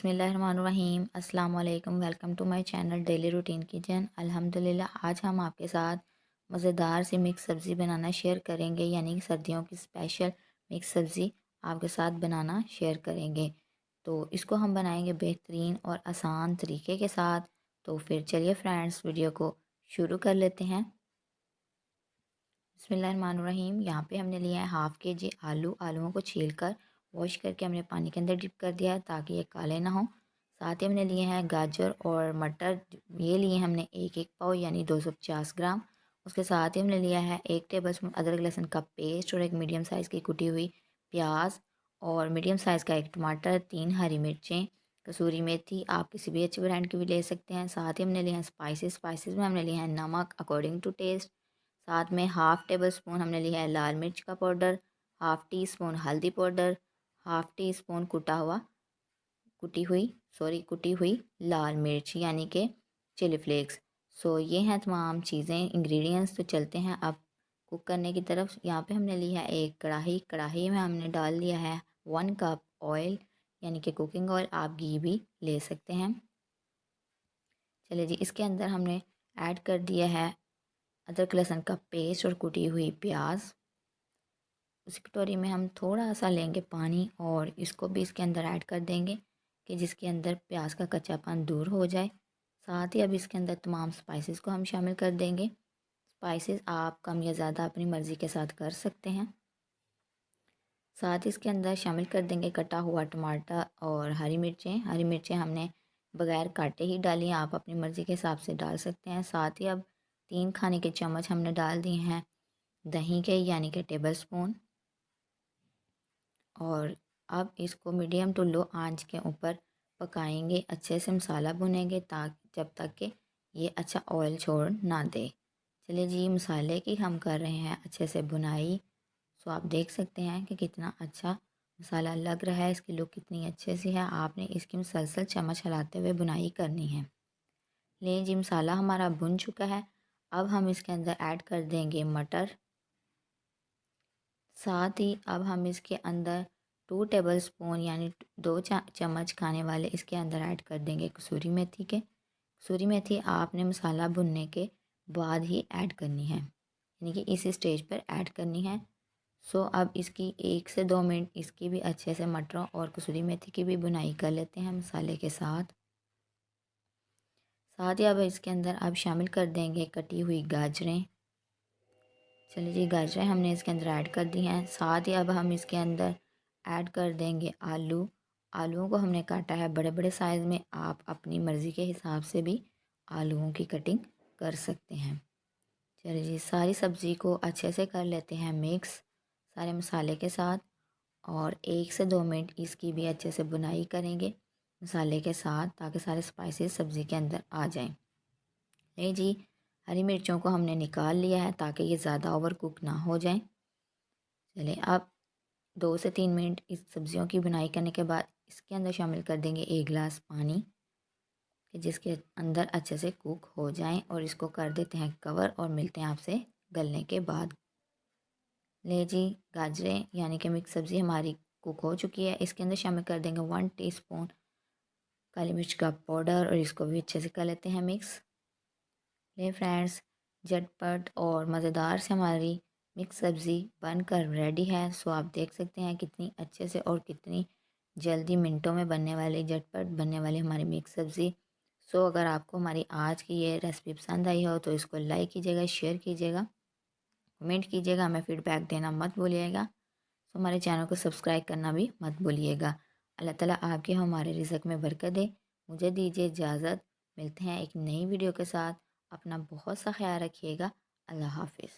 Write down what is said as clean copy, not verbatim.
बिस्मिल्लाहिर्रहमानिर्रहीम अस्सलाम वालेकुम। Welcome to my channel daily routine kitchen. अल्हम्दुलिल्लाह आज हम आपके साथ मज़ेदार सी मिक्स सब्ज़ी बनाना शेयर करेंगे, यानी कि सर्दियों की स्पेशल मिक्स सब्ज़ी आपके साथ बनाना शेयर करेंगे। तो इसको हम बनाएंगे बेहतरीन और आसान तरीके के साथ। तो फिर चलिए फ्रेंड्स, वीडियो को शुरू कर लेते हैं। बिस्मिल्लाहिर्रहमानिर्रहीम। यहाँ पे हमने लिया है हाफ़ के जी आलूओं को छील कर वॉश करके हमने पानी के अंदर डिप कर दिया है ताकि ये काले ना हो। साथ ही हमने लिए हैं गाजर और मटर, ये लिए हमने एक एक पाव यानी 250 ग्राम। उसके साथ ही हमने लिया है 1 टेबल स्पून अदरक लहसुन का पेस्ट और एक मीडियम साइज़ की कुटी हुई प्याज और मीडियम साइज़ का एक टमाटर, 3 हरी मिर्चें, कसूरी मेथी आप किसी भी अच्छे ब्रांड की भी ले सकते हैं। साथ ही हमने लिए हैं स्पाइसेस में हमने लिया है नमक अकॉर्डिंग टू टेस्ट। साथ में ½ टेबल स्पून हमने लिया है लाल मिर्च का पाउडर, हाफ़ टी स्पून हल्दी पाउडर, हाफ़ टी स्पून कुटी हुई लाल मिर्च यानी कि चिली फ्लेक्स। सो ये हैं तमाम चीज़ें इंग्रेडिएंट्स। तो चलते हैं अब कुक करने की तरफ। यहाँ पे हमने लिया है एक कढ़ाई में हमने डाल लिया है 1 कप ऑयल यानी कि कुकिंग ऑयल, आप घी भी ले सकते हैं। चलिए जी, इसके अंदर हमने ऐड कर दिया है अदरक लहसुन का पेस्ट और कुटी हुई प्याज। उस कटोरी में हम थोड़ा सा लेंगे पानी और इसको भी इसके अंदर ऐड कर देंगे कि जिसके अंदर प्याज का कच्चापन दूर हो जाए। साथ ही अब इसके अंदर तमाम स्पाइसेस को हम शामिल कर देंगे। स्पाइसेस आप कम या ज़्यादा अपनी मर्ज़ी के साथ कर सकते हैं। साथ ही इसके अंदर शामिल कर देंगे कटा हुआ टमाटर और हरी मिर्चें हमने बगैर काटे ही डाली हैं, आप अपनी मर्ज़ी के हिसाब से डाल सकते हैं। साथ ही अब 3 खाने के चम्मच हमने डाल दिए हैं दही के यानी कि टेबल स्पून। और अब इसको मीडियम टू लो आंच के ऊपर पकाएंगे, अच्छे से मसाला भुनेंगे ताकि जब तक कि ये अच्छा ऑयल छोड़ ना दे। चलिए जी, मसाले की हम कर रहे हैं अच्छे से भुनाई। सो आप देख सकते हैं कि कितना अच्छा मसाला लग रहा है, इसकी लुक कितनी अच्छे से है। आपने इसकी मुसलसल चम्मच हिलाते हुए बुनाई करनी है। ले जी, मसाला हमारा भुन चुका है। अब हम इसके अंदर ऐड कर देंगे मटर। साथ ही अब हम इसके अंदर 2 टेबल स्पून यानी 2 चम्मच खाने वाले इसके अंदर ऐड कर देंगे कसूरी मेथी के। कसूरी मेथी आपने मसाला भुनने के बाद ही ऐड करनी है, यानी कि इस स्टेज पर ऐड करनी है। सो अब इसकी 1 से 2 मिनट इसकी भी अच्छे से मटरों और कसूरी मेथी की भी बुनाई कर लेते हैं मसाले के साथ। साथ ही अब इसके अंदर अब शामिल कर देंगे कटी हुई गाजरें। चलिए जी, गाजरें हमने इसके अंदर ऐड कर दी हैं। साथ ही अब हम इसके अंदर ऐड कर देंगे आलूओं को हमने काटा है बड़े बड़े साइज़ में, आप अपनी मर्ज़ी के हिसाब से भी आलूओं की कटिंग कर सकते हैं। चलिए जी, सारी सब्ज़ी को अच्छे से कर लेते हैं मिक्स सारे मसाले के साथ और 1 से 2 मिनट इसकी भी अच्छे से बुनाई करेंगे मसाले के साथ ताकि सारे स्पाइसेस सब्ज़ी के अंदर आ जाएं। ये जी, हरी मिर्चों को हमने निकाल लिया है ताकि ये ज़्यादा ओवर कुक ना हो जाए। चलिए, अब 2 से 3 मिनट इस सब्ज़ियों की बुनाई करने के बाद इसके अंदर शामिल कर देंगे 1 गिलास पानी कि जिसके अंदर अच्छे से कुक हो जाएं और इसको कर देते हैं कवर और मिलते हैं आपसे गलने के बाद। ले जी, गाजरें यानी कि मिक्स सब्ज़ी हमारी कुक हो चुकी है। इसके अंदर शामिल कर देंगे 1 टीस्पून काली मिर्च का पाउडर और इसको भी अच्छे से कर लेते हैं मिक्स। ले फ्रेंड्स, झटपट और मज़ेदार से हमारी मिक्स सब्ज़ी बनकर रेडी है। सो आप देख सकते हैं कितनी अच्छे से और कितनी जल्दी मिनटों में बनने वाली झटपट बनने वाली हमारी मिक्स सब्ज़ी। सो अगर आपको हमारी आज की ये रेसिपी पसंद आई हो तो इसको लाइक कीजिएगा, शेयर कीजिएगा, कमेंट कीजिएगा, हमें फ़ीडबैक देना मत भूलिएगा। सो हमारे चैनल को सब्सक्राइब करना भी मत भूलिएगा। अल्लाह ताला आपके हमारे रिज़्क में बरकत दे। मुझे दीजिए इजाज़त, मिलते हैं एक नई वीडियो के साथ। अपना बहुत सा ख्याल रखिएगा। अल्लाह हाफ़िज़।